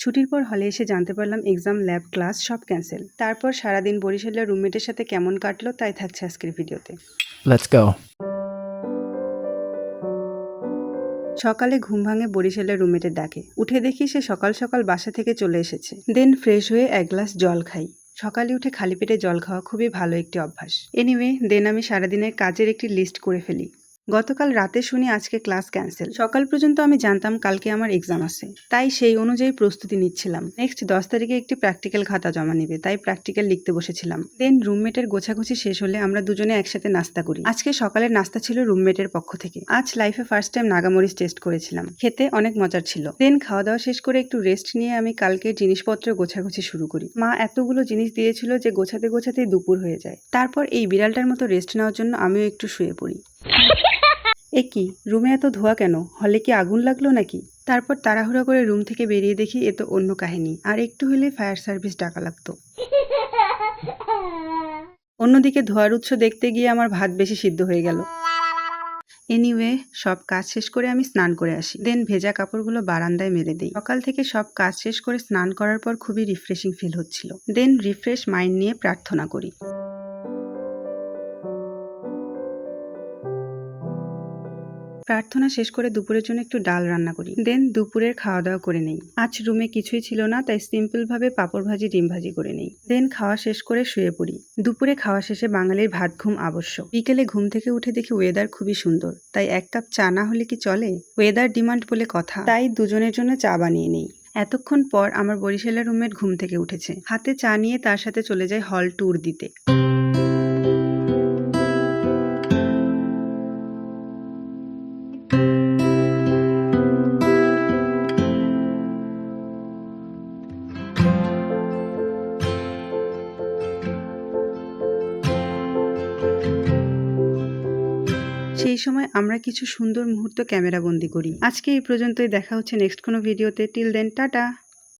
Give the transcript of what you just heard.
ছুটির পর হলে এসে জানতে পারলাম এক্সাম, ল্যাব, ক্লাস সব ক্যান্সেল। তারপর সারাদিন বরিশালের রুমমেটের সাথে কেমন কাটলো তাই থাকছে আজকের ভিডিওতে। Let's go. সকালে ঘুম ভাঙে বরিশালের রুমমেটের ডাকে। উঠে দেখি সে সকাল সকাল বাসা থেকে চলে এসেছে। দেন ফ্রেশ হয়ে এক গ্লাস জল খাই। সকালে উঠে খালি পেটে জল খাওয়া খুবই ভালো একটি অভ্যাস। এনিওয়ে দেন আমি সারাদিনের কাজের একটি লিস্ট করে ফেলি। গতকাল রাতে শুনি আজকে ক্লাস ক্যান্সেল। সকাল পর্যন্ত আমি জানতাম কালকে আমার এক্সাম আছে, তাই সেই অনুযায়ী প্রস্তুতি নিচ্ছিলাম। নেক্সট 10 তারিখে একটি প্র্যাকটিক্যাল খাতা জমা নিবে, তাই প্র্যাকটিক্যাল লিখতে বসেছিলাম। দেন রুমমেটের গোছাগুছি শেষ হলে আমরা দুজনে একসাথে নাস্তা করি। আজকে সকালের নাস্তা ছিল রুমমেটের পক্ষ থেকে। আজ লাইফে ফার্স্ট টাইম নাগামরিচ টেস্ট করেছিলাম, খেতে অনেক মজার ছিল। দেন খাওয়া দাওয়া শেষ করে একটু রেস্ট নিয়ে আমি কালকের জিনিসপত্র গোছাগুছি শুরু করি। মা এতগুলো জিনিস দিয়েছিল যে গোছাতে গোছাতেই দুপুর হয়ে যায়। তারপর এই বিড়ালটার মতো রেস্ট নেওয়ার জন্য আমিও একটু শুয়ে পড়ি। এ কি, রুমে এত ধোঁয়া কেন? হলে কি আগুন লাগলো নাকি? তারপর তাড়াহুড়া করে রুম থেকে বেরিয়ে দেখি এ তো অন্য কাহিনী। আর একটু হলে ফায়ার সার্ভিস ডাকা লাগতো। অন্যদিকে ধোঁয়ার উৎস দেখতে গিয়ে আমার ভাত বেশি সিদ্ধ হয়ে গেল। এনিওয়ে সব কাজ শেষ করে আমি স্নান করে আসি। দেন ভেজা কাপড়গুলো বারান্দায় মেলে দিই। সকাল থেকে সব কাজ শেষ করে স্নান করার পর খুবই রিফ্রেশিং ফিল হচ্ছিল। দেন রিফ্রেশ মাইন্ড নিয়ে প্রার্থনা করি। প্রার্থনা শেষ করে দুপুরের জন্য একটু ডাল রান্না করি। দেন দুপুরের খাওয়া দাওয়া করে নেই। আজ রুমে কিছুই ছিল না, তাই সিম্পল ভাবে পাঁপড় ভাজি, ডিম ভাজি করে নেই। দেন খাওয়া শেষ করে শুয়ে পড়ি। দুপুরে খাওয়া শেষে বাঙালির ভাত ঘুম আবশ্যক। বিকেলে ঘুম থেকে উঠে দেখি ওয়েদার খুবই সুন্দর, তাই এক কাপ চা না হলে কি চলে? ওয়েদার ডিমান্ড বলে কথা, তাই দুজনের জন্য চা বানিয়ে নেই। এতক্ষণ পর আমার বরিশালের রুমমেট ঘুম থেকে উঠেছে। হাতে চা নিয়ে তার সাথে চলে যায় হল ট্যুর দিতে। সেই সময় আমরা কিছু সুন্দর মুহূর্ত ক্যামেরা বন্দি করি। আজকে এই পর্যন্তই, দেখা হচ্ছে নেক্সট কোনো ভিডিওতে। Till then tata.